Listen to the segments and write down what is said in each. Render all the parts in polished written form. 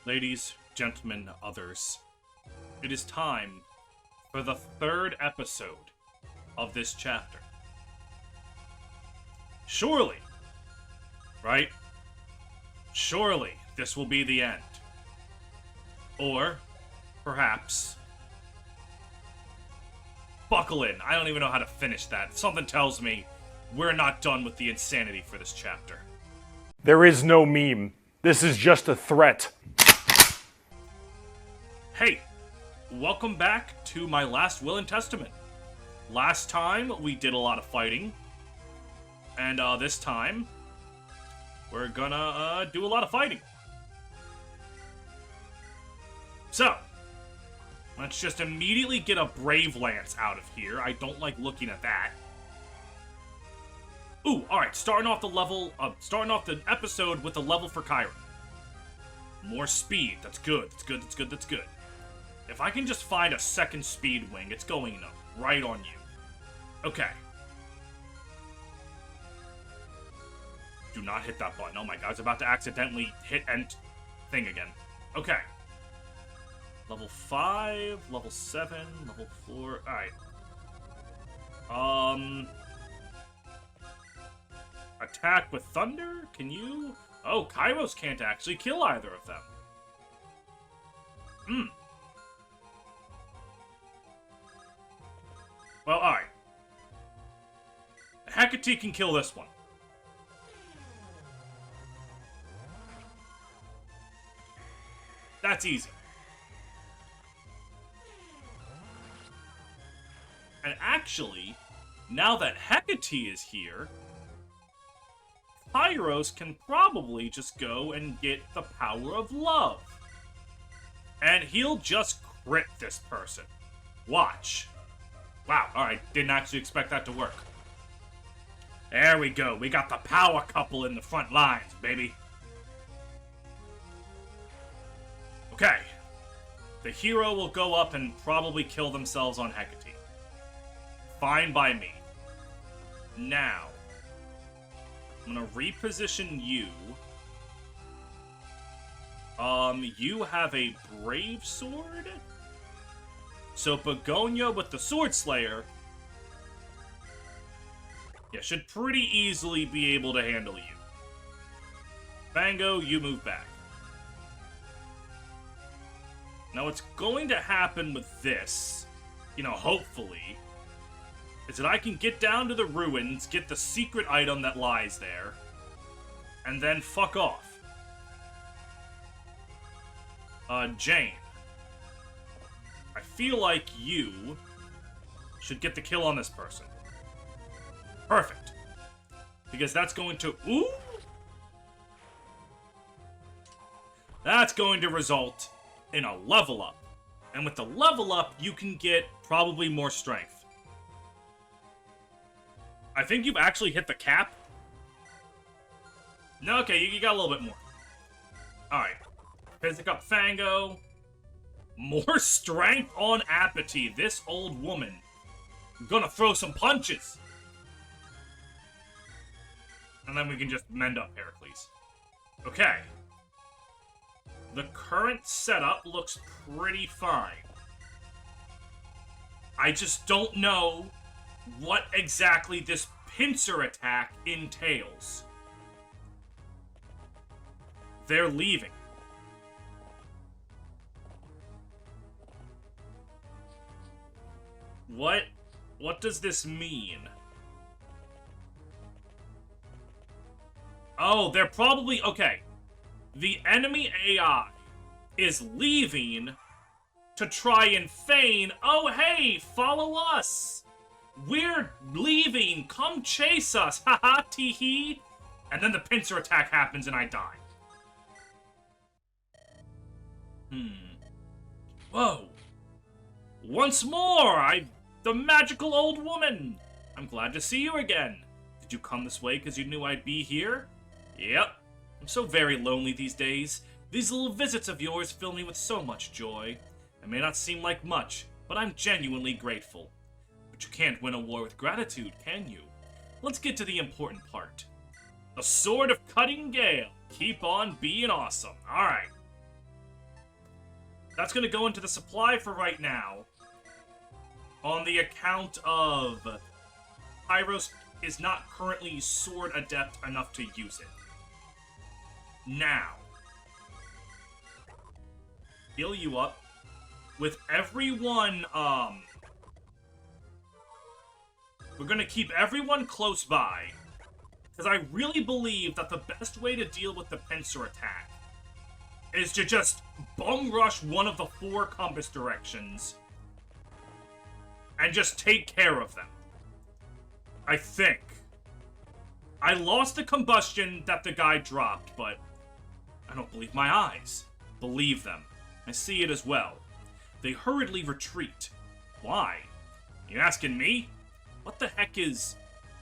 Ladies, gentlemen, others, it is time for the third episode of this chapter. Surely, right? Surely this will be the end. Or, perhaps, buckle in. I don't even know how to finish that. Something tells me we're not done with the insanity for this chapter. There is no meme. This is just a threat. Hey, welcome back to my last will and testament. Last time, we did a lot of fighting. And this time, we're gonna do a lot of fighting. So, let's just immediately get a Brave Lance out of here. I don't like looking at that. Ooh, alright, starting off the episode with a level for Kyra. More speed, that's good, that's good, that's good, that's good. If I can just find a second speed wing, it's going up, right on you. Okay. Do not hit that button. Oh my god, I was about to accidentally hit end thing again. Okay. Level 5, level 7, level 4, alright. Attack with thunder? Can you? Oh, Kairos can't actually kill either of them. Well, alright. Hecate can kill this one. That's easy. And actually, now that Hecate is here, Kairos can probably just go and get the power of love. And he'll just crit this person. Watch. Wow, alright, didn't actually expect that to work. There we go, we got the power couple in the front lines, baby. Okay. The hero will go up and probably kill themselves on Hecate. Fine by me. Now, I'm gonna reposition you. You have a Brave Sword? So Begonia with the Sword Slayer, yeah, should pretty easily be able to handle you. Fango, you move back. Now what's going to happen with this, hopefully, is that I can get down to the ruins, get the secret item that lies there, and then fuck off. Jane. I feel like you should get the kill on this person. Perfect. Because that's going to... Ooh! That's going to result in a level up. And with the level up, you can get probably more strength. I think you've actually hit the cap. No, okay, you got a little bit more. Alright. Pick up Fango. More strength on Apathy. This old woman. I'm gonna throw some punches. And then we can just mend up Heracles. Okay. The current setup looks pretty fine. I just don't know what exactly this pincer attack entails. They're leaving. What does this mean? Oh, they're probably... Okay. The enemy AI is leaving to try and feign, oh, hey, follow us. We're leaving. Come chase us. Haha, tee-hee. And then the pincer attack happens and I die. Whoa. Once more, the magical old woman. I'm glad to see you again. Did you come this way because you knew I'd be here? Yep. I'm so very lonely these days. These little visits of yours fill me with so much joy. It may not seem like much, but I'm genuinely grateful. But you can't win a war with gratitude, can you? Let's get to the important part. The Sword of Cutting Gale. Keep on being awesome. Alright. That's gonna go into the supply for right now. On the account of Pyros is not currently sword adept enough to use it. Now, heal you up. With everyone, we're gonna keep everyone close by. Because I really believe that the best way to deal with the pincer attack is to just bum rush one of the 4 compass directions and just take care of them. I think. I lost the combustion that the guy dropped, but I don't believe my eyes. Believe them. I see it as well. They hurriedly retreat. Why? You asking me? What the heck is...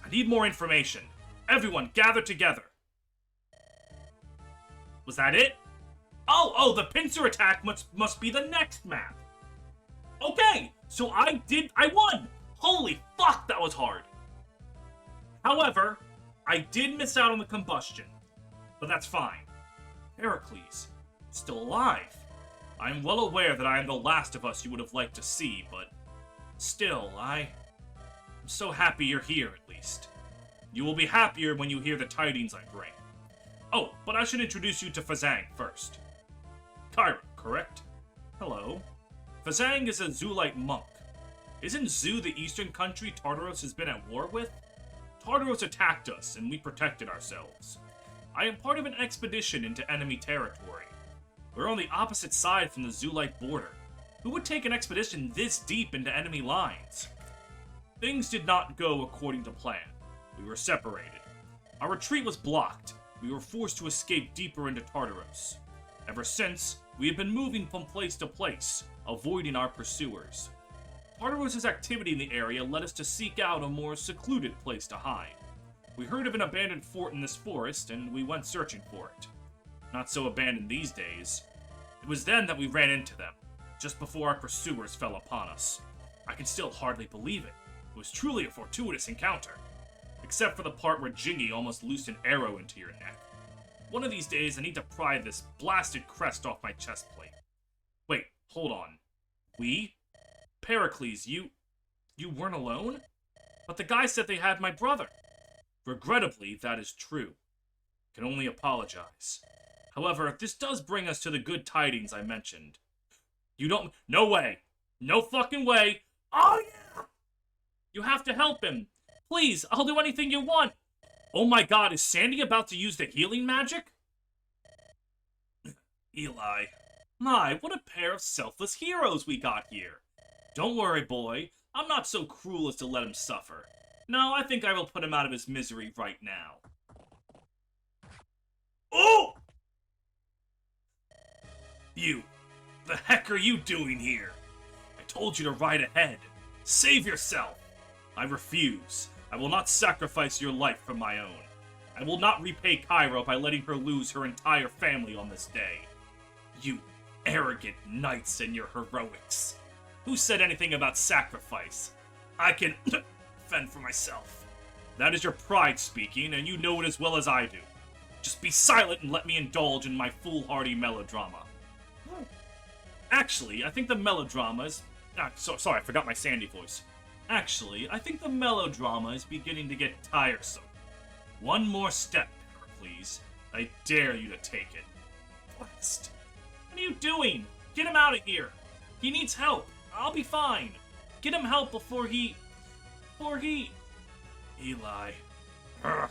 I need more information. Everyone, gather together. Was that it? Oh, the pincer attack must be the next map. Okay, so I won! Holy fuck, that was hard. However, I did miss out on the combustion. But that's fine. Heracles, still alive. I am well aware that I am the last of us you would have liked to see, but still, I'm so happy you're here, at least. You will be happier when you hear the tidings I bring. Oh, but I should introduce you to Fazang first. Kyra, correct? Hello. Fazang is a Zulite monk. Isn't Zu the eastern country Tartaros has been at war with? Tartaros attacked us, and we protected ourselves. I am part of an expedition into enemy territory. We're on the opposite side from the Zulite border. Who would take an expedition this deep into enemy lines? Things did not go according to plan. We were separated. Our retreat was blocked. We were forced to escape deeper into Tartaros. Ever since, we have been moving from place to place, avoiding our pursuers. Tartaros' activity in the area led us to seek out a more secluded place to hide. We heard of an abandoned fort in this forest, and we went searching for it. Not so abandoned these days. It was then that we ran into them, just before our pursuers fell upon us. I can still hardly believe it. It was truly a fortuitous encounter. Except for the part where Jingy almost loosed an arrow into your neck. One of these days, I need to pry this blasted crest off my chest plate. Wait, hold on. We? Pericles, you weren't alone? But the guy said they had my brother. Regrettably, that is true. I can only apologize. However, this does bring us to the good tidings I mentioned. You don't... No way! No fucking way! Oh yeah! You have to help him! Please, I'll do anything you want! Oh my god, is Sandy about to use the healing magic? Eli. My, what a pair of selfless heroes we got here. Don't worry, boy. I'm not so cruel as to let him suffer. No, I think I will put him out of his misery right now. Oh! You. The heck are you doing here? I told you to ride ahead. Save yourself. I refuse. I will not sacrifice your life for my own. I will not repay Cairo by letting her lose her entire family on this day. You arrogant knights and your heroics. Who said anything about sacrifice? I can fend for myself. That is your pride speaking, and you know it as well as I do. Just be silent and let me indulge in my foolhardy melodrama. Actually, I think the melodrama is... sorry, I forgot my Sandy voice. Actually, I think the melodrama is beginning to get tiresome. One more step, Pericles. I dare you to take it. What? What are you doing? Get him out of here. He needs help. I'll be fine. Get him help before he... Eli. Ugh.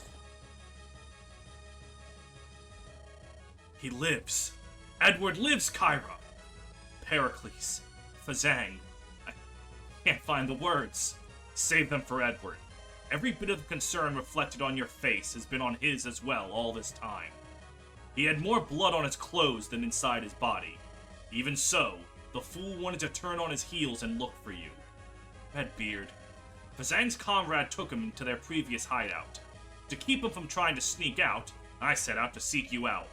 He lives. Edward lives, Kyra. Pericles. Fazang. I can't find the words. Save them for Edward. Every bit of concern reflected on your face has been on his as well all this time. He had more blood on his clothes than inside his body. Even so, the fool wanted to turn on his heels and look for you. Redbeard. Fazang's comrade took him to their previous hideout. To keep him from trying to sneak out, I set out to seek you out.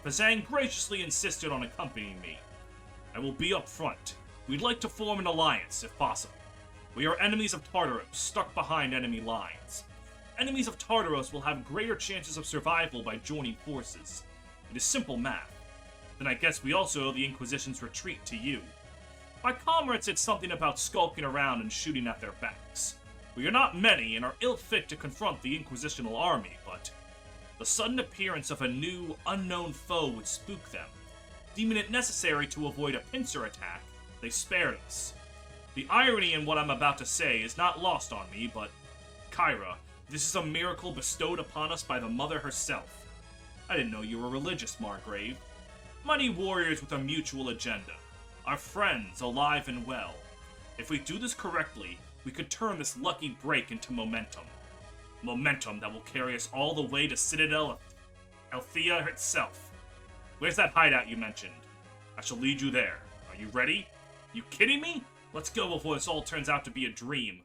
Fazang graciously insisted on accompanying me. I will be up front. We'd like to form an alliance, if possible. We are enemies of Tartaros, stuck behind enemy lines. Enemies of Tartaros will have greater chances of survival by joining forces. It is simple math. Then I guess we also owe the Inquisition's retreat to you. My comrade said something about skulking around and shooting at their backs. We are not many and are ill-fit to confront the Inquisitional army, but the sudden appearance of a new, unknown foe would spook them. Deeming it necessary to avoid a pincer attack, they spared us. The irony in what I'm about to say is not lost on me, but Kyra, this is a miracle bestowed upon us by the Mother herself. I didn't know you were religious, Margrave. Mighty warriors with a mutual agenda. Our friends, alive and well. If we do this correctly, we could turn this lucky break into momentum. Momentum that will carry us all the way to Citadel Althea itself. Where's that hideout you mentioned? I shall lead you there. Are you ready? You kidding me? Let's go before this all turns out to be a dream.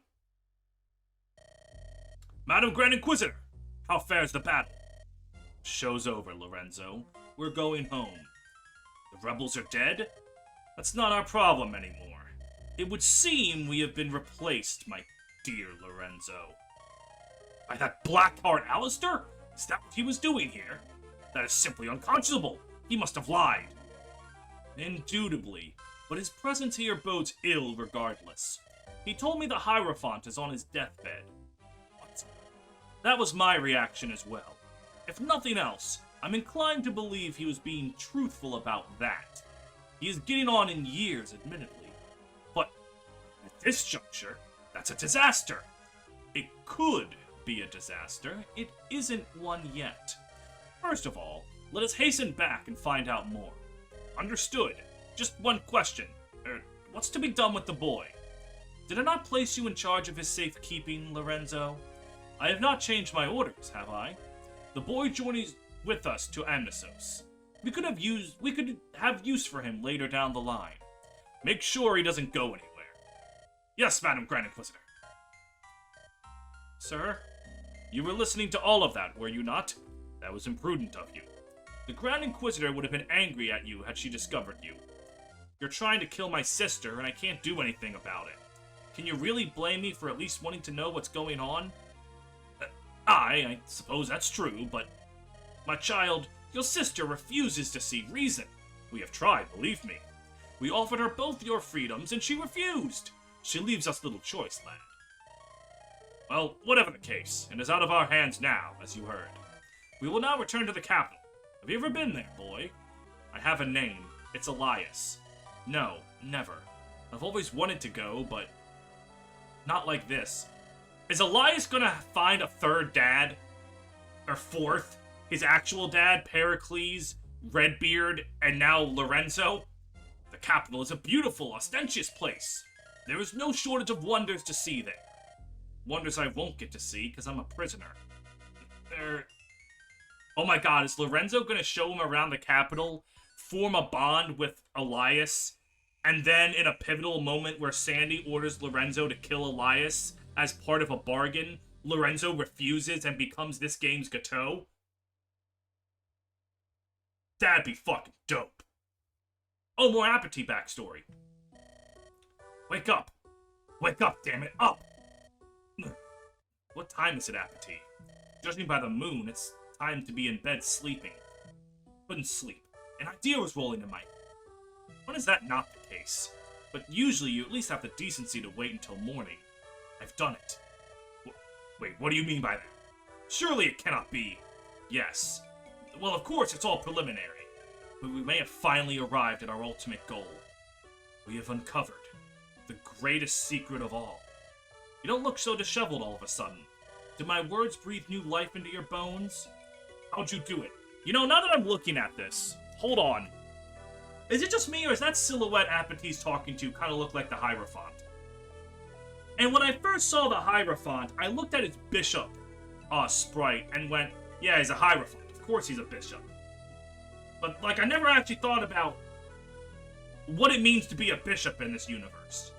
Madam Grand Inquisitor, how fares the battle? Show's over, Lorenzo. We're going home. The rebels are dead? That's not our problem anymore. It would seem we have been replaced, my dear Lorenzo. By that Blackheart Alistair? Is that what he was doing here? That is simply unconscionable. He must have lied. Indubitably, but his presence here bodes ill regardless. He told me the Hierophant is on his deathbed. What? That was my reaction as well. If nothing else, I'm inclined to believe he was being truthful about that. He is getting on in years, admittedly. But at this juncture, that's a disaster. It could be a disaster. It isn't one yet. First of all, let us hasten back and find out more. Understood. Just one question. What's to be done with the boy? Did I not place you in charge of his safekeeping, Lorenzo? I have not changed my orders, have I? The boy journeys with us to Amnisos. We could have use for him later down the line. Make sure he doesn't go anywhere. Yes, Madam Grand Inquisitor. Sir, you were listening to all of that, were you not? That was imprudent of you. The Grand Inquisitor would have been angry at you had she discovered you. You're trying to kill my sister, and I can't do anything about it. Can you really blame me for at least wanting to know what's going on? I suppose that's true, but... My child, your sister refuses to see reason. We have tried, believe me. We offered her both your freedoms, and she refused. She leaves us little choice, lad. Well, whatever the case, it is out of our hands now, as you heard. We will now return to the capital. Have you ever been there, boy? I have a name. It's Elias. No, never. I've always wanted to go, but... not like this. Is Elias gonna find a third dad? Or fourth? His actual dad, Pericles, Redbeard, and now Lorenzo? The capital is a beautiful, ostentatious place. There is no shortage of wonders to see there. Wonders I won't get to see, because I'm a prisoner. Oh my god, is Lorenzo gonna show him around the capital, form a bond with Elias, and then in a pivotal moment where Sandy orders Lorenzo to kill Elias as part of a bargain, Lorenzo refuses and becomes this game's Gateau? That'd be fucking dope. Oh, more Apathy backstory. Wake up. Wake up, damn it, up! What time is it, Apathy? Judging by the moon, it's time to be in bed sleeping. Couldn't sleep. An idea was rolling in my head. When is that not the case? But usually you at least have the decency to wait until morning. I've done it. Wait, what do you mean by that? Surely it cannot be. Yes. Well, of course, it's all preliminary. But we may have finally arrived at our ultimate goal. We have uncovered the greatest secret of all. You don't look so disheveled all of a sudden. Did my words breathe new life into your bones? How'd you do it? You know, now that I'm looking at this, hold on. Is it just me, or is that silhouette Apathy's talking to kind of look like the Hierophant? And when I first saw the Hierophant, I looked at his bishop sprite and went, yeah, he's a Hierophant. Of course he's a bishop. But, like, I never actually thought about what it means to be a bishop in this universe.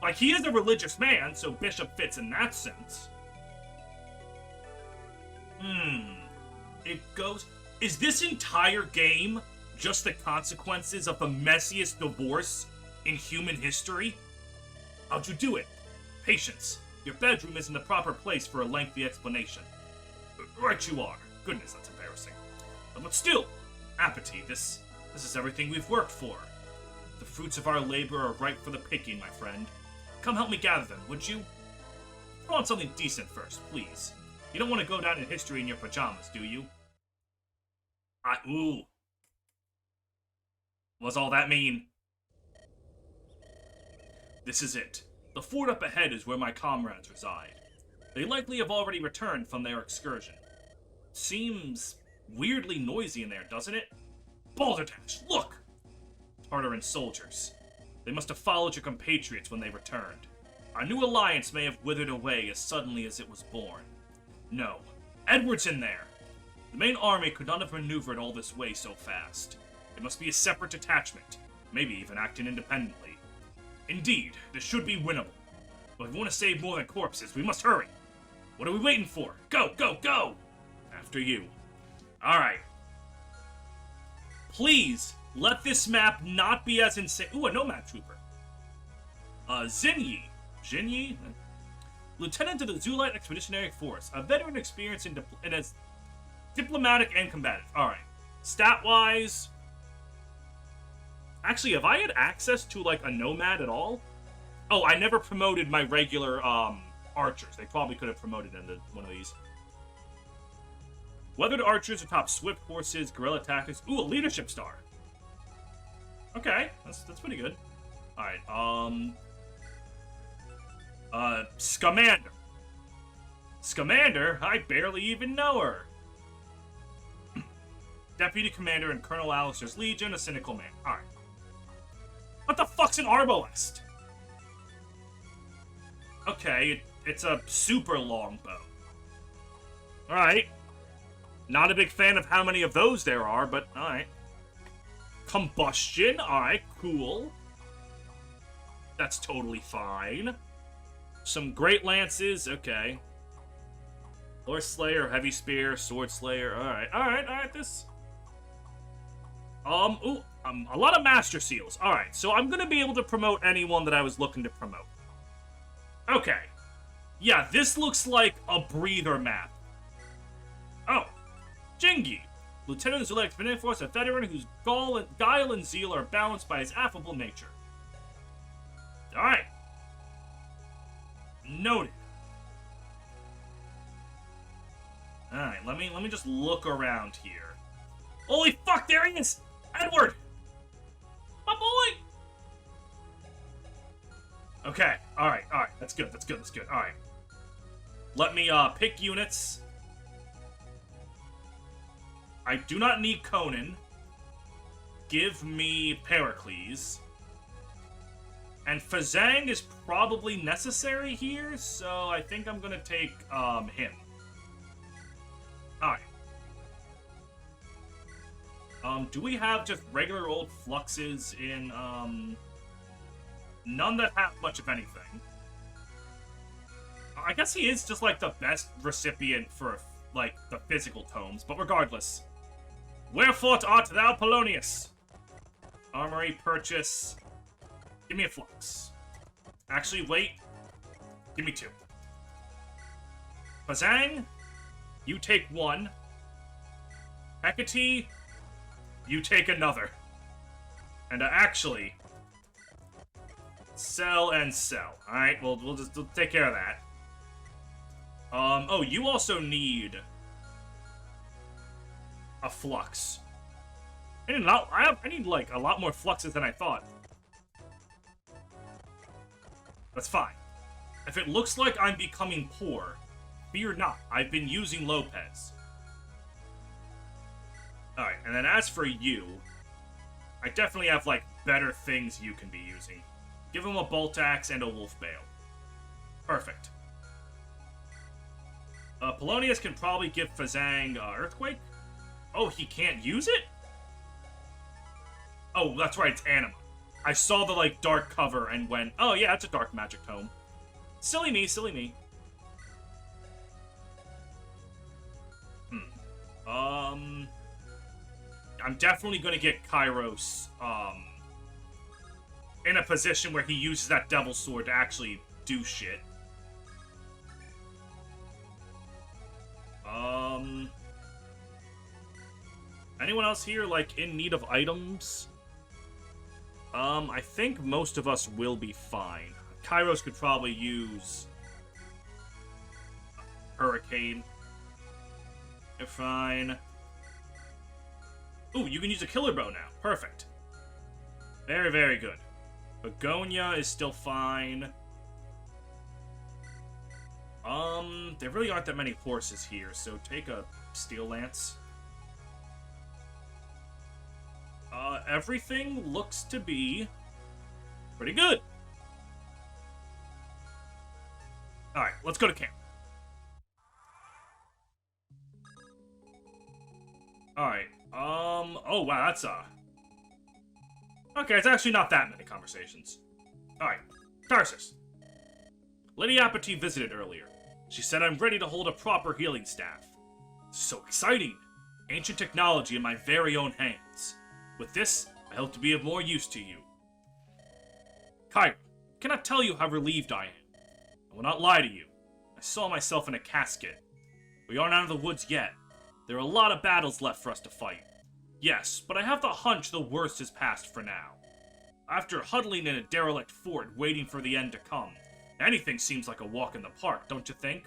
Like, he is a religious man, so bishop fits in that sense. It goes... Is this entire game just the consequences of the messiest divorce in human history? How'd you do it? Patience. Your bedroom isn't the proper place for a lengthy explanation. Right you are. Goodness, that's embarrassing. But still, Apathy, this This is everything we've worked for. The fruits of our labor are ripe for the picking, my friend. Come help me gather them, would you? Put on something decent first, please. You don't want to go down in history in your pajamas, do you? Ooh. What's all that mean? This is it. The fort up ahead is where my comrades reside. They likely have already returned from their excursion. Seems weirdly noisy in there, doesn't it? Balderdash, look! Tartaran soldiers. They must have followed your compatriots when they returned. Our new alliance may have withered away as suddenly as it was born. No. Edward's in there! The main army could not have maneuvered all this way so fast. It must be a separate detachment, maybe even acting independently. Indeed, this should be winnable. But if we want to save more than corpses, we must hurry. What are we waiting for? Go, go, go! After you. Alright. Please, let this map not be as insane. Ooh, a nomad trooper. Zinyi. Jinyi? Lieutenant of the Zulite Expeditionary Force. A veteran experienced in as diplomatic and combative. Alright. Stat-wise... Actually, have I had access to, like, a nomad at all? Oh, I never promoted my regular, archers. They probably could have promoted into one of these. Weathered archers atop swift horses, guerrilla tactics. Ooh, a leadership star. Okay, that's pretty good. Alright, Scamander. Scamander? I barely even know her. Deputy Commander in Colonel Alistair's Legion, a cynical man. Alright. What the fuck's an arbalest? Okay, it's a super long bow. Alright. Not a big fan of how many of those there are, but alright. Combustion, alright, cool. That's totally fine. Some great lances, okay. Horse Slayer, Heavy Spear, Sword Slayer, alright, this... a lot of Master Seals. Alright, so I'm gonna be able to promote anyone that I was looking to promote. Okay. Yeah, this looks like a breather map. Oh. Jingi. Lieutenant of the Zulite Expeditionary Force, a veteran whose guile and zeal are balanced by his affable nature. Alright. Noted. Alright, let me just look around here. Holy fuck, there he is! Edward! My boy! Okay, alright, that's good, alright. Let me, pick units. I do not need Conan. Give me Pericles. And Fazang is probably necessary here, so I think I'm gonna take, him. Alright. Do we have just regular old fluxes in, none that have much of anything? I guess he is just, like, the best recipient for, like, the physical tomes, but regardless. Wherefore art thou, Polonius? Armory, purchase. Give me a flux. Actually, wait. Give me 2. Fazang, you take 1. Hecate, you take another. And actually, sell and sell. Alright, we'll take care of that. Oh, you also need a flux. I need, like, a lot more fluxes than I thought. That's fine. If it looks like I'm becoming poor, fear not. I've been using Lopez. Alright, and then as for you, I definitely have, like, better things you can be using. Give him a bolt axe and a wolf bale. Perfect. Polonius can probably give Fazang Earthquake. Oh, he can't use it? Oh, that's right, it's Anima. I saw the, like, dark cover and went, oh yeah, it's a dark magic tome. Silly me, silly me. I'm definitely gonna get Kairos, in a position where he uses that Devil Sword to actually do shit. Anyone else here, like, in need of items? I think most of us will be fine. Kairos could probably use Hurricane. You're fine. Ooh, you can use a killer bow now. Perfect. Very, very good. Begonia is still fine. There really aren't that many horses here, so take a Steel Lance. Everything looks to be pretty good. Alright, let's go to camp. Alright, oh wow, that's, okay, it's actually not that many conversations. Alright, Tarsus. Lady Apathy visited earlier. She said I'm ready to hold a proper healing staff. So exciting! Ancient technology in my very own hands. With this, I hope to be of more use to you. Kyra, I cannot tell you how relieved I am. I will not lie to you. I saw myself in a casket. We aren't out of the woods yet. There are a lot of battles left for us to fight. Yes, but I have the hunch the worst is past for now. After huddling in a derelict fort waiting for the end to come, anything seems like a walk in the park, don't you think?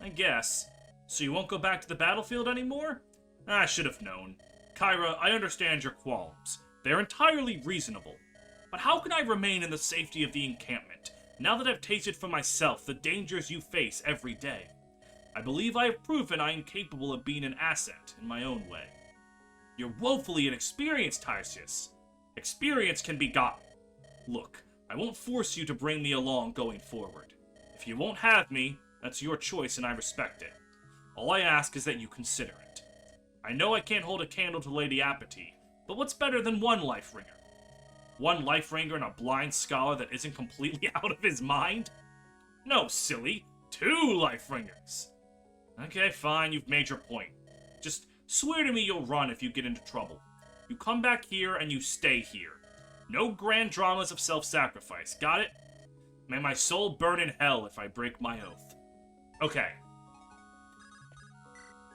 I guess. So you won't go back to the battlefield anymore? I should have known. Kyra, I understand your qualms. They're entirely reasonable. But how can I remain in the safety of the encampment, now that I've tasted for myself the dangers you face every day? I believe I have proven I am capable of being an asset in my own way. You're woefully inexperienced, Tysius. Experience can be gotten. Look, I won't force you to bring me along going forward. If you won't have me, that's your choice and I respect it. All I ask is that you consider it. I know I can't hold a candle to Lady Apathy, but what's better than one life ringer? One life ringer and a blind scholar that isn't completely out of his mind? No, silly. 2 life ringers. Okay, fine, you've made your point. Just swear to me you'll run if you get into trouble. You come back here and you stay here. No grand dramas of self-sacrifice, got it? May my soul burn in hell if I break my oath. Okay.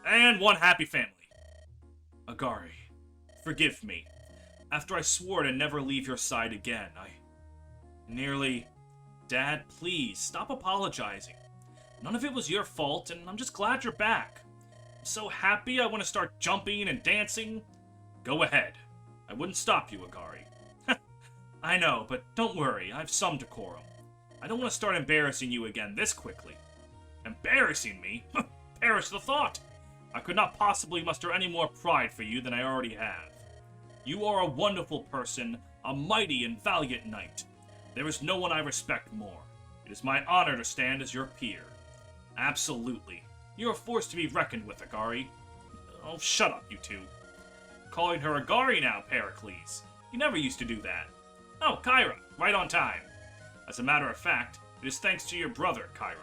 And one happy family. Agari, forgive me. After I swore to never leave your side again, I nearly... Dad, please, stop apologizing. None of it was your fault, and I'm just glad you're back. I'm so happy I want to start jumping and dancing. Go ahead. I wouldn't stop you, Agari. I know, but don't worry, I have some decorum. I don't want to start embarrassing you again this quickly. Embarrassing me? Perish the thought! I could not possibly muster any more pride for you than I already have. You are a wonderful person, a mighty and valiant knight. There is no one I respect more. It is my honor to stand as your peer. Absolutely. You're a force to be reckoned with, Agari. Oh, shut up, you two. Calling her Agari now, Pericles. You never used to do that. Oh, Kyra, right on time. As a matter of fact, it is thanks to your brother, Kyra.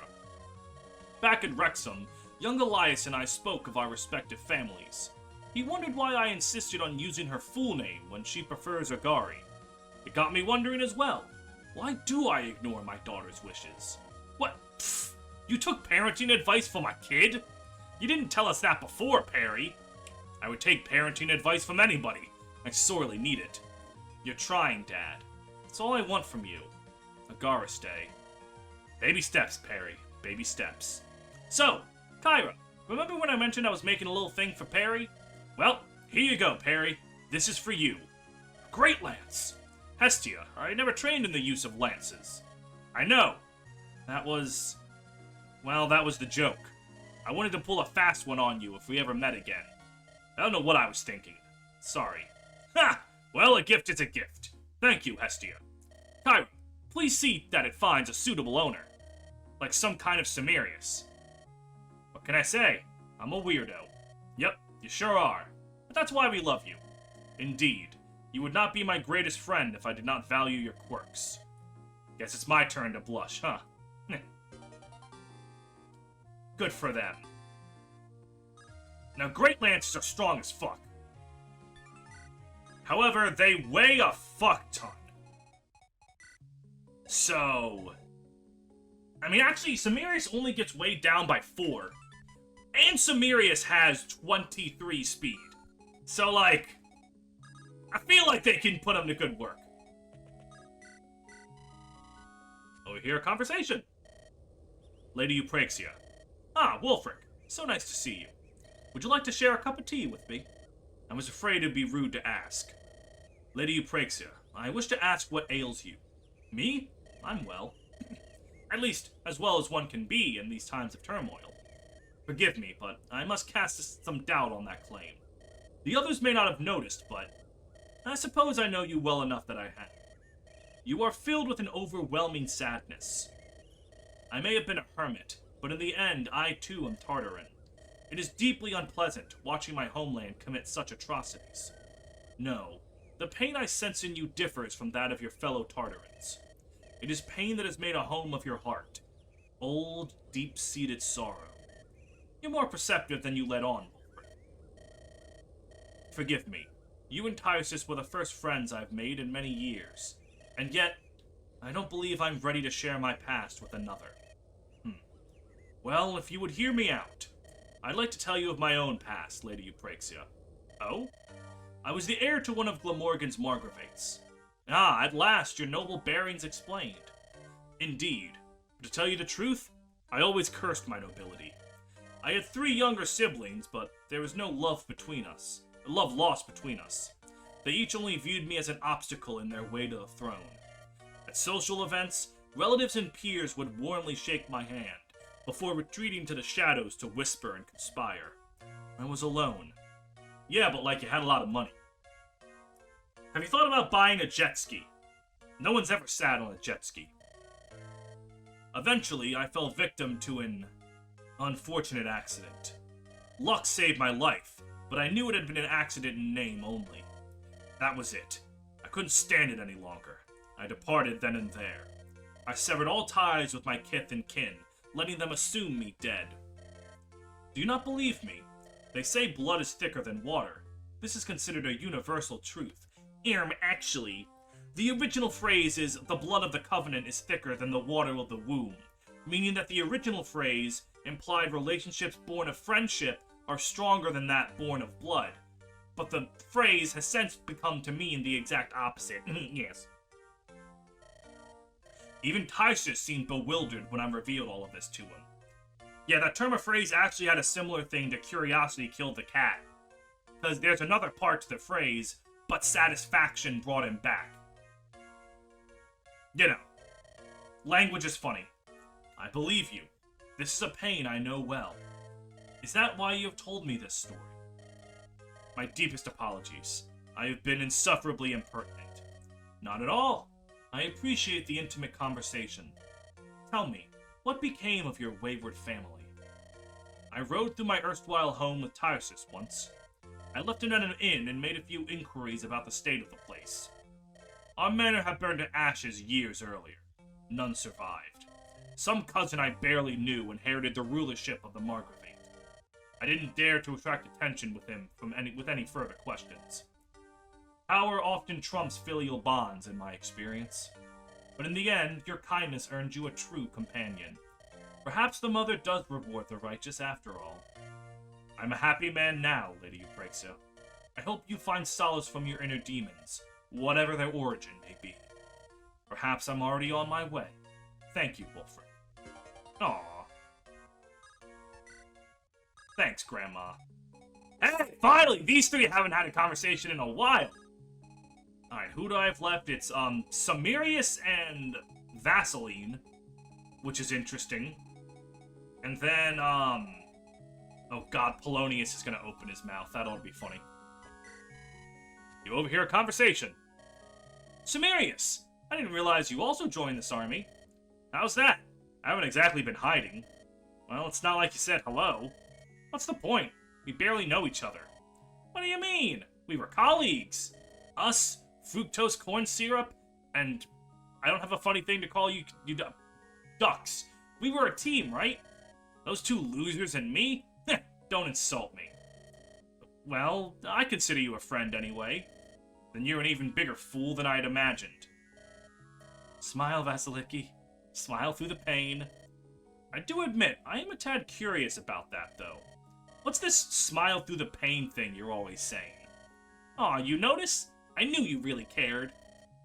Back in Wrexham, young Elias and I spoke of our respective families. He wondered why I insisted on using her full name when she prefers Agari. It got me wondering as well. Why do I ignore my daughter's wishes? What? Pfft, you took parenting advice from a kid? You didn't tell us that before, Perry. I would take parenting advice from anybody. I sorely need it. You're trying, Dad. That's all I want from you. Agara, stay. Baby steps, Perry. Baby steps. So, Kyra, remember when I mentioned I was making a little thing for Perry? Well, here you go, Perry. This is for you. A great lance. Hestia, I never trained in the use of lances. I know. That was the joke. I wanted to pull a fast one on you if we ever met again. I don't know what I was thinking. Sorry. Ha! Well, a gift is a gift. Thank you, Hestia. Kyra, please see that it finds a suitable owner. Like some kind of Samarius. What can I say? I'm a weirdo. Yep, you sure are. But that's why we love you. Indeed. You would not be my greatest friend if I did not value your quirks. Guess it's my turn to blush, huh? Good for them. Now, great lances are strong as fuck. However, they weigh a fuck ton. So... I mean, actually, Samarius only gets weighed down by 4. And Samarius has 23 speed. So, like, I feel like they can put them to good work. Overhear a conversation. Lady Eupraxia. Ah, Wolfric. So nice to see you. Would you like to share a cup of tea with me? I was afraid it'd be rude to ask. Lady Eupraxia, I wish to ask what ails you. Me? I'm well. At least, as well as one can be in these times of turmoil. Forgive me, but I must cast some doubt on that claim. The others may not have noticed, but I suppose I know you well enough that I have. You are filled with an overwhelming sadness. I may have been a hermit, but in the end, I too am Tartaran. It is deeply unpleasant watching my homeland commit such atrocities. No, the pain I sense in you differs from that of your fellow Tartarans. It is pain that has made a home of your heart. Old, deep-seated sorrow. You're more perceptive than you let on, Wolfric. Forgive me. You and Tysus were the first friends I've made in many years. And yet, I don't believe I'm ready to share my past with another. Well, if you would hear me out, I'd like to tell you of my own past, Lady Eupraxia. Oh? I was the heir to one of Glamorgan's Margravates. Ah, at last your noble bearings explained. Indeed. To tell you the truth, I always cursed my nobility. I had 3 younger siblings, but there was no love lost between us. They each only viewed me as an obstacle in their way to the throne. At social events, relatives and peers would warmly shake my hand, before retreating to the shadows to whisper and conspire. I was alone. Yeah, but like you had a lot of money. Have you thought about buying a jet ski? No one's ever sat on a jet ski. Eventually, I fell victim to an unfortunate accident. Luck saved my life, but I knew it had been an accident in name only. That was it. I couldn't stand it any longer. I departed then and there. I severed all ties with my kith and kin, letting them assume me dead. Do you not believe me? They say blood is thicker than water. This is considered a universal truth. Actually, the original phrase is, the blood of the covenant is thicker than the water of the womb, meaning that the original phrase implied relationships born of friendship are stronger than that born of blood. But the phrase has since become to mean the exact opposite. Yes. Even Tysus seemed bewildered when I revealed all of this to him. Yeah, that term of phrase actually had a similar thing to curiosity killed the cat. Because there's another part to the phrase, but satisfaction brought him back. You know, language is funny. I believe you. This is a pain I know well. Is that why you have told me this story? My deepest apologies. I have been insufferably impertinent. Not at all. I appreciate the intimate conversation. Tell me, what became of your wayward family? I rode through my erstwhile home with Tysus once. I left it at an inn and made a few inquiries about the state of the place. Our manor had burned to ashes years earlier. None survived. Some cousin I barely knew inherited the rulership of the Margravate. I didn't dare to attract attention with any further questions. Power often trumps filial bonds in my experience. But in the end, your kindness earned you a true companion. Perhaps the mother does reward the righteous after all. I'm a happy man now, Lady Eupraxia. I hope you find solace from your inner demons, whatever their origin may be. Perhaps I'm already on my way. Thank you, Wolfric. Aww. Thanks, Grandma. Hey, finally! These 3 haven't had a conversation in a while! Alright, who do I have left? It's, Samirius and Vaseline, which is interesting. And then, oh god, Polonius is gonna open his mouth. That ought to be funny. You overhear a conversation. Samirius! I didn't realize you also joined this army. How's that? I haven't exactly been hiding. Well, it's not like you said hello. What's the point? We barely know each other. What do you mean? We were colleagues. Us, fructose corn syrup, and I don't have a funny thing to call you ducks. We were a team, right? Those 2 losers and me? Don't insult me. Well, I consider you a friend anyway. Then you're an even bigger fool than I had imagined. Smile, Vasiliki. Smile through the pain. I do admit, I am a tad curious about that, though. What's this smile through the pain thing you're always saying? Aw, you notice? I knew you really cared.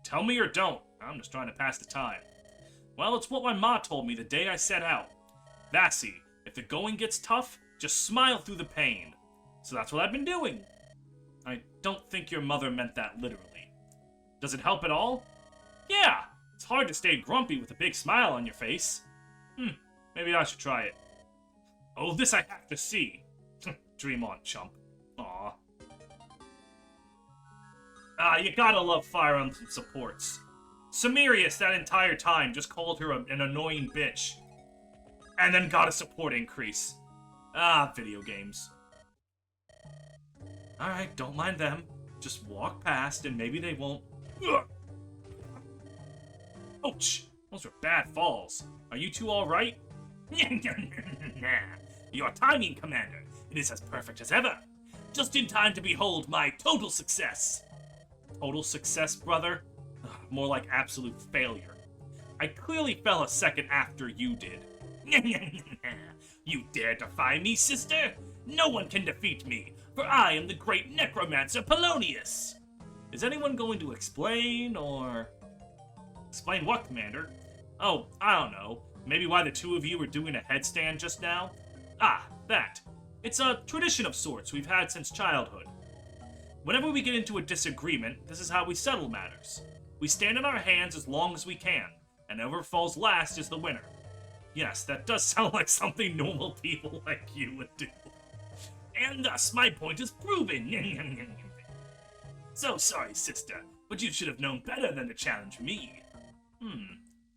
Tell me or don't. I'm just trying to pass the time. Well, it's what my ma told me the day I set out. Vassy, if the going gets tough, just smile through the pain. So that's what I've been doing. I don't think your mother meant that literally. Does it help at all? Yeah, it's hard to stay grumpy with a big smile on your face. Maybe I should try it. Oh, this I have to see. Dream on, chump. Aw. You gotta love Fire Emblem supports. Samirius that entire time just called her an annoying bitch. And then got a support increase. Video games. Alright, don't mind them. Just walk past and maybe they won't... Ugh. Ouch! Those were bad falls. Are you two alright? Your timing, Commander. It is as perfect as ever. Just in time to behold my total success. Total success, brother? More like absolute failure. I clearly fell a second after you did. You dare defy me, sister? No one can defeat me, for I am the great necromancer Polonius. Is anyone going to explain, or... Explain what, Commander? Oh, I don't know. Maybe why the two of you were doing a headstand just now? That. It's a tradition of sorts we've had since childhood. Whenever we get into a disagreement, this is how we settle matters. We stand on our hands as long as we can, and whoever falls last is the winner. Yes, that does sound like something normal people like you would do. And thus, my point is proven. So sorry, sister, but you should have known better than to challenge me.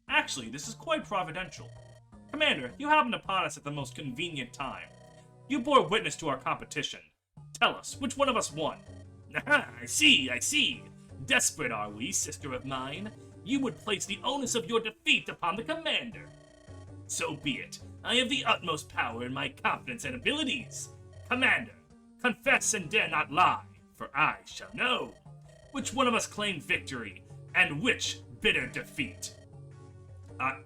Actually, this is quite providential. Commander, you happened upon us at the most convenient time. You bore witness to our competition. Tell us, which one of us won? I see. Desperate are we, sister of mine. You would place the onus of your defeat upon the Commander. So be it. I have the utmost power in my confidence and abilities. Commander, confess and dare not lie, for I shall know. Which one of us claimed victory, and which bitter defeat? I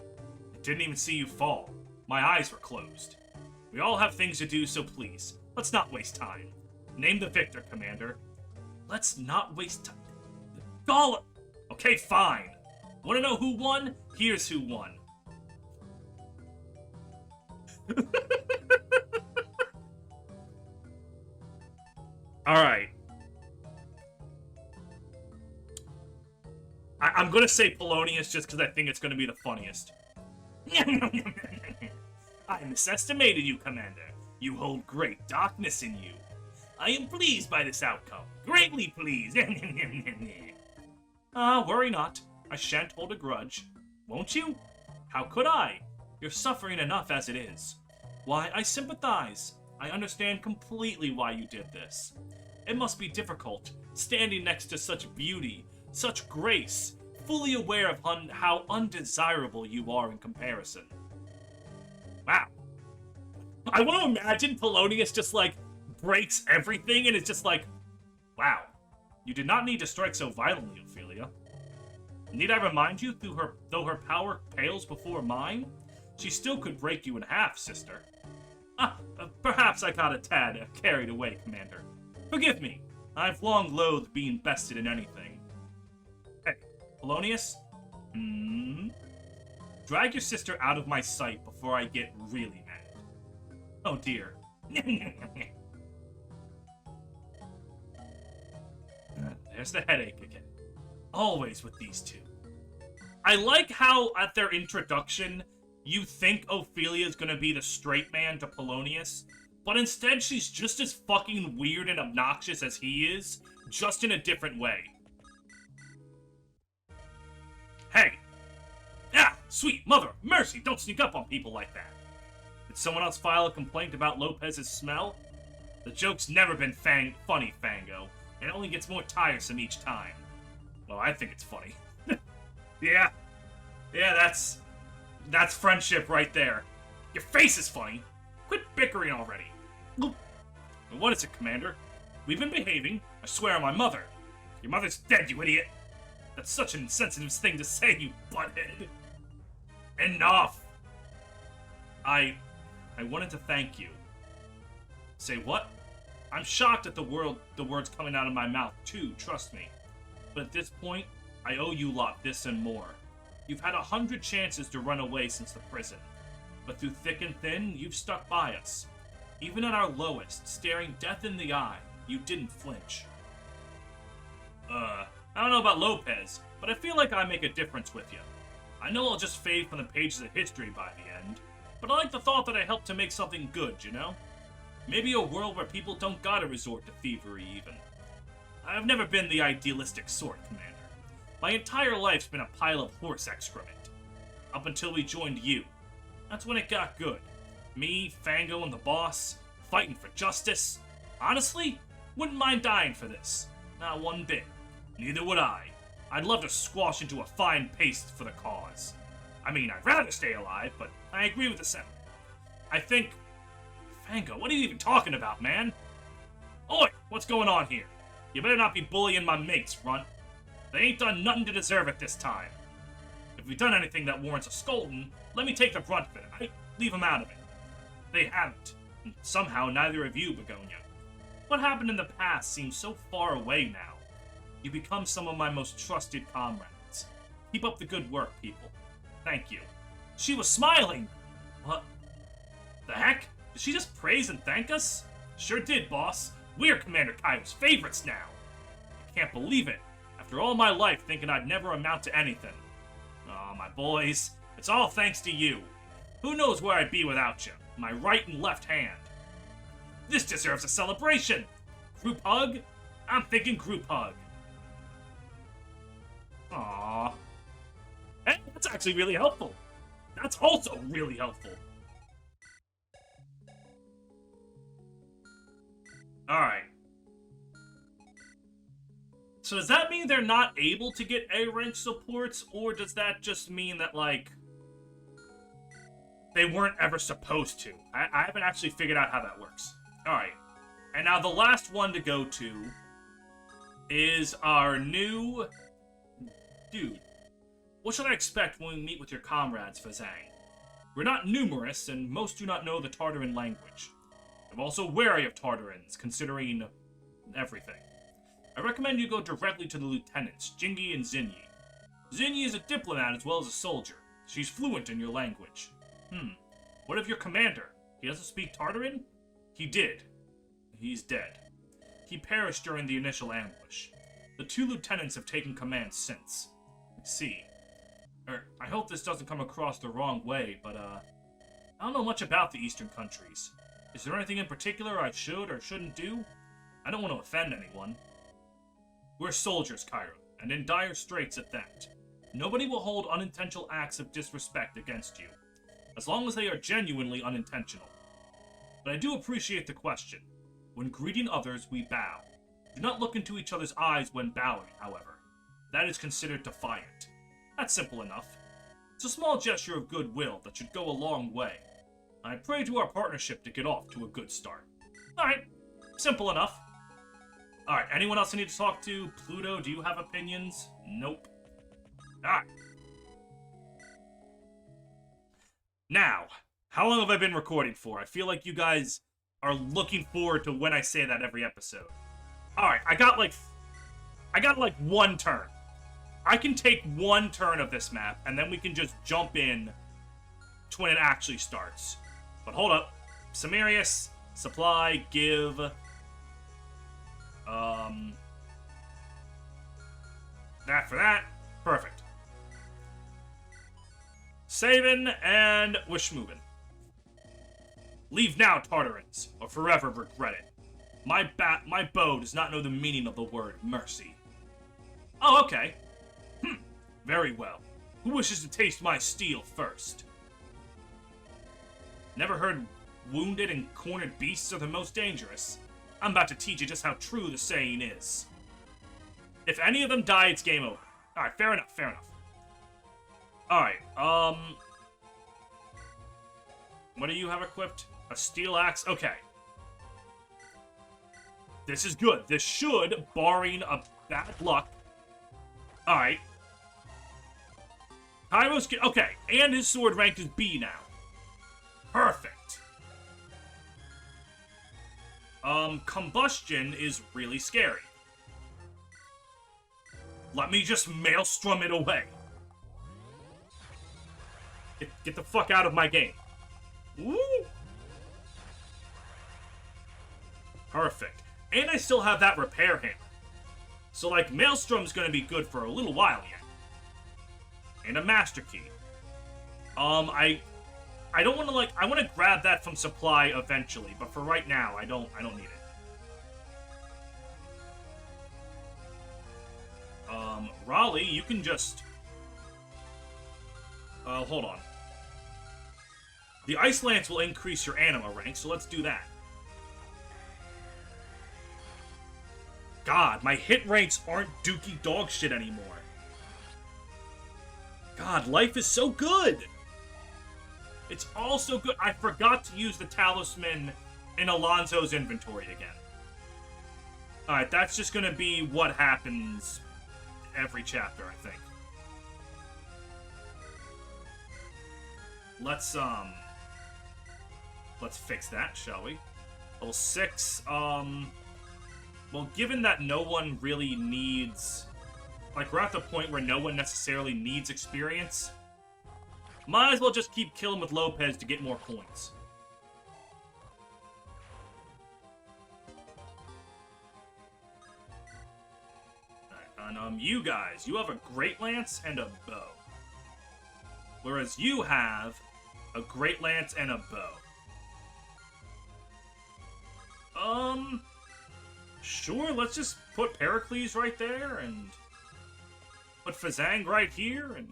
didn't even see you fall. My eyes were closed. We all have things to do, so please, let's not waste time. Name the victor, Commander. Let's not waste time. Gollum! Okay, fine. Wanna know who won? Here's who won. Alright. I'm gonna say Polonius just because I think it's gonna be the funniest. I misestimated you, Commander. You hold great darkness in you. I am pleased by this outcome. Greatly pleased. Worry not. I shan't hold a grudge. Won't you? How could I? You're suffering enough as it is. Why, I sympathize. I understand completely why you did this. It must be difficult, standing next to such beauty, such grace, fully aware of how undesirable you are in comparison. Wow. I want to imagine Polonius just, like, breaks everything and is just like, wow, you did not need to strike so violently, Ophelia. Need I remind you, though her power pales before mine, she still could break you in half, sister. Perhaps I got a tad carried away, Commander. Forgive me. I've long loathed being bested in anything. Hey, Polonius? Drag your sister out of my sight before I get really mad. Oh dear. There's the headache again. Always with these two. I like how, at their introduction, you think Ophelia's gonna be the straight man to Polonius, but instead she's just as fucking weird and obnoxious as he is, just in a different way. Hey! Sweet mother, mercy, don't sneak up on people like that. Did someone else file a complaint about Lopez's smell? The joke's never been funny, Fango. It only gets more tiresome each time. Well, I think it's funny. Yeah, that's friendship right there. Your face is funny. Quit bickering already. What is it, Commander? We've been behaving. I swear on my mother. Your mother's dead, you idiot. That's such an insensitive thing to say, you butthead. Enough. I wanted to thank you. Say what? I'm shocked at the words coming out of my mouth, too, trust me. But at this point, I owe you lot this and more. You've had 100 chances to run away since the prison. But through thick and thin, you've stuck by us. Even at our lowest, staring death in the eye, you didn't flinch. I don't know about Lopez, but I feel like I make a difference with you. I know I'll just fade from the pages of history by the end, but I like the thought that I helped to make something good, you know? Maybe a world where people don't gotta resort to thievery, even. I've never been the idealistic sort, Commander. My entire life's been a pile of horse excrement. Up until we joined you. That's when it got good. Me, Fango, and the boss, fighting for justice. Honestly, wouldn't mind dying for this. Not one bit. Neither would I. I'd love to squash into a fine paste for the cause. I mean, I'd rather stay alive, but I agree with the sentiment. I think... Fango, what are you even talking about, man? Oi, what's going on here? You better not be bullying my mates, Runt. They ain't done nothing to deserve it this time. If we've done anything that warrants a scolding, let me take the brunt of it, alright? Leave them out of it. They haven't. And somehow neither of you, Begonia. What happened in the past seems so far away now. You become some of my most trusted comrades. Keep up the good work, people. Thank you. She was smiling! What? The heck? Did she just praise and thank us? Sure did, boss. We're Commander Kaido's favorites now. I can't believe it. After all my life thinking I'd never amount to anything. Aw, my boys. It's all thanks to you. Who knows where I'd be without you? My right and left hand. This deserves a celebration! Group hug? I'm thinking group hug. Aww. Hey, that's actually really helpful. That's also really helpful. Alright. So does that mean they're not able to get A-rank supports, or does that just mean that, like, they weren't ever supposed to? I haven't actually figured out how that works. Alright. And now the last one to go to is our new... Dude, what should I expect when we meet with your comrades, Fazang? We're not numerous, and most do not know the Tartaran language. I'm also wary of Tartarans, considering everything. I recommend you go directly to the lieutenants, Jingy and Zinyi. Zinyi is a diplomat as well as a soldier. She's fluent in your language. What of your commander? He doesn't speak Tartaran? He did. He's dead. He perished during the initial ambush. The two lieutenants have taken command since. See. I hope this doesn't come across the wrong way, but, I don't know much about the Eastern countries. Is there anything in particular I should or shouldn't do? I don't want to offend anyone. We're soldiers, Cairo, and in dire straits at that. Nobody will hold unintentional acts of disrespect against you, as long as they are genuinely unintentional. But I do appreciate the question. When greeting others, we bow. Do not look into each other's eyes when bowing, however. That is considered defiant. That's simple enough. It's a small gesture of goodwill that should go a long way. I pray to our partnership to get off to a good start. Alright, simple enough. Alright, anyone else I need to talk to? Pluto, do you have opinions? Nope. Alright. Now, how long have I been recording for? I feel like you guys are looking forward to when I say that every episode. Alright, I got like one turn. I can take one turn of this map, and then we can just jump in to when it actually starts. But hold up. Samarius, supply, give. That for that. Perfect. Saving and we're schmoving. Leave now, Tartarans, or forever regret it. My bow does not know the meaning of the word mercy. Oh, okay. Very well. Who wishes to taste my steel first? Never heard wounded and cornered beasts are the most dangerous? I'm about to teach you just how true the saying is. If any of them die, it's game over. Alright, fair enough, fair enough. Alright, what do you have equipped? A steel axe? Okay. This is good. This should, barring a bad luck... Alright. Kairos... Okay, and his sword rank is B now. Perfect. Combustion is really scary. Let me just maelstrom it away. Get the fuck out of my game. Woo! Perfect. And I still have that repair hammer. So, like, Maelstrom's gonna be good for a little while yet. And a Master Key. I don't want to, like, I want to grab that from supply eventually, but for right now, I don't need it. Raleigh, you can just... hold on. The Ice Lance will increase your anima rank, so let's do that. God, my hit ranks aren't dookie dog shit anymore. God, life is so good! It's all so good. I forgot to use the talisman in Alonso's inventory again. Alright, that's just gonna be what happens every chapter, I think. Let's fix that, shall we? Level 6, well, given that no one really needs... Like, we're at the point where no one necessarily needs experience. Might as well just keep killing with Lopez to get more coins. Alright, and you guys, you have a Great Lance and a bow. Whereas you have a Great Lance and a bow. Sure, let's just put Pericles right there, and put Fazang right here, and...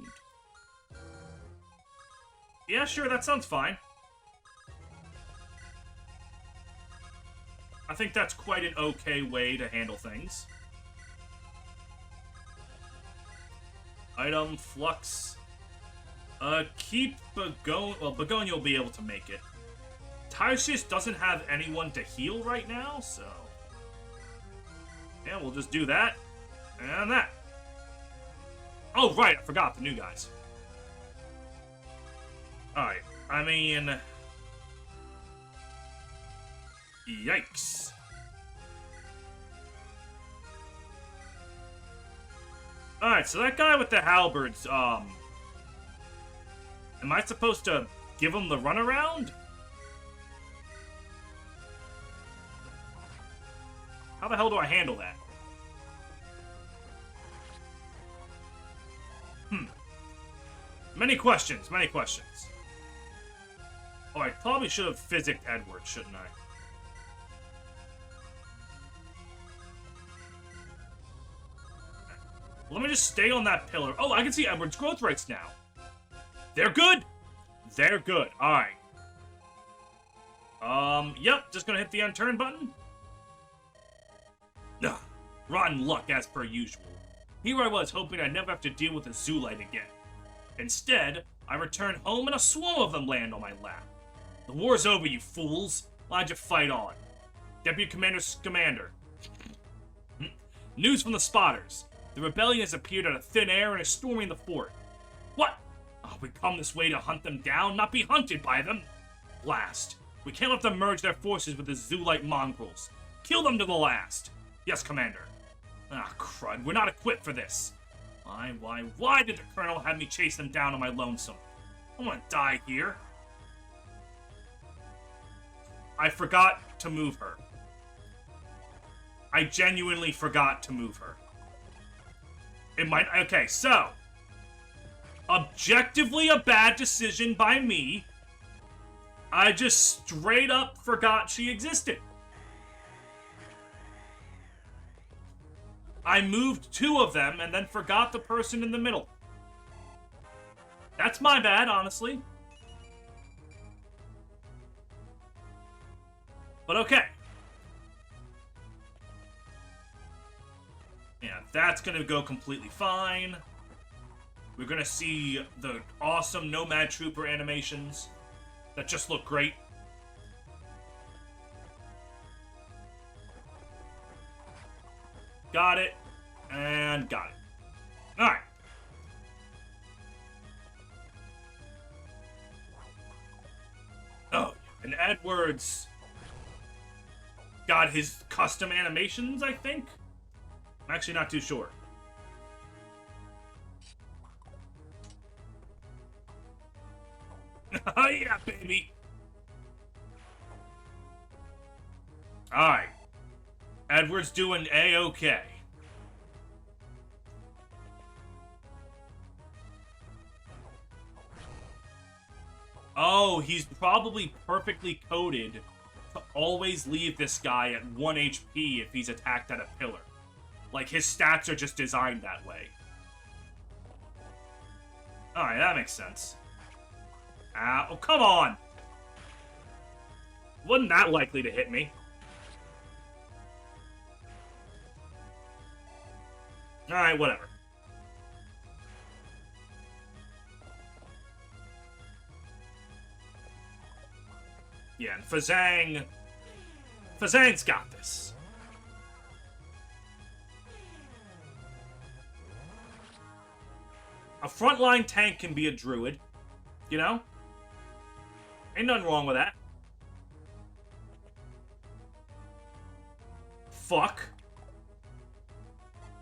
Yeah, sure, that sounds fine. I think that's quite an okay way to handle things. Item, Flux. Keep Begonia... Well, Begonia will be able to make it. Tysius doesn't have anyone to heal right now, so... Yeah, we'll just do that. And that. Oh, right, I forgot the new guys. Alright, I mean... Yikes. Alright, so that guy with the halberds, am I supposed to give him the runaround? How the hell do I handle that? Many questions, many questions. Oh, I probably should have physicked Edward, shouldn't I? Let me just stay on that pillar. Oh, I can see Edward's growth rates now. They're good! They're good. Alright. Yep, just gonna hit the unturn button. Ugh, rotten luck as per usual. Here I was hoping I'd never have to deal with a Zoolite again. Instead, I return home and a swarm of them land on my lap. The war's over, you fools. Why'd you fight on? Deputy Commander Scamander. News from the spotters. The rebellion has appeared out of thin air and is storming the fort. What? Oh, we come this way to hunt them down, not be hunted by them? Blast. We can't let them merge their forces with the Zoolite mongrels. Kill them to the last. Yes, Commander. Ah, crud. We're not equipped for this. Why did the Colonel have me chase them down on my lonesome? I don't want to die here. I forgot to move her. I genuinely forgot to move her. It might... Okay, so... Objectively a bad decision by me. I just straight up forgot she existed. I moved two of them and then forgot the person in the middle. That's my bad, honestly. But okay. Yeah, that's gonna go completely fine. We're gonna see the awesome Nomad Trooper animations that just look great. Got it. And got it. Alright. Oh, and Edwards. got his custom animations, I think? I'm actually not too sure. Oh yeah, baby! Alright. Edward's doing A-okay. Oh, he's probably perfectly coded to always leave this guy at 1 HP if he's attacked at a pillar. Like, his stats are just designed that way. Alright, that makes sense. Oh, come on! Wasn't that likely to hit me. Alright, whatever. Yeah, and Fazang's got this. A frontline tank can be a druid, you know? Ain't nothing wrong with that. Fuck.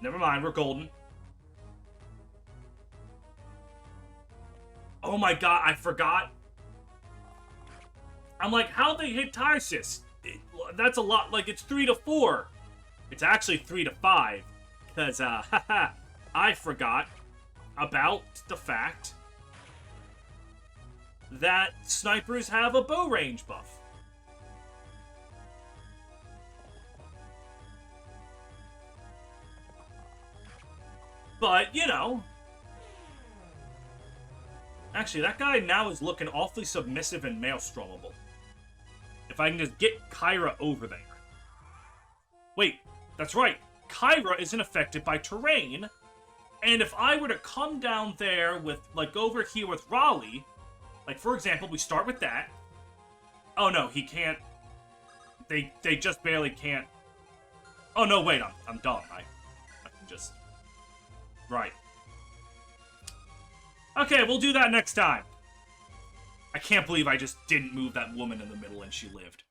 Never mind, we're golden. Oh my god, I forgot. I'm like, how'd they hit Tarsus? That's a lot, like, it's 3 to 4. It's actually 3 to 5. Because, I forgot about the fact that snipers have a bow range buff. But, you know. Actually, that guy now is looking awfully submissive and maelstromable. If I can just get Kyra over there. Wait, that's right. Kyra isn't affected by terrain. And if I were to come down there with, like, over here with Raleigh, like, for example, we start with that. Oh, no, he can't. They just barely can't. Oh, no, wait, I'm dumb. I can just... Right. Okay, we'll do that next time. I can't believe I just didn't move that woman in the middle and she lived.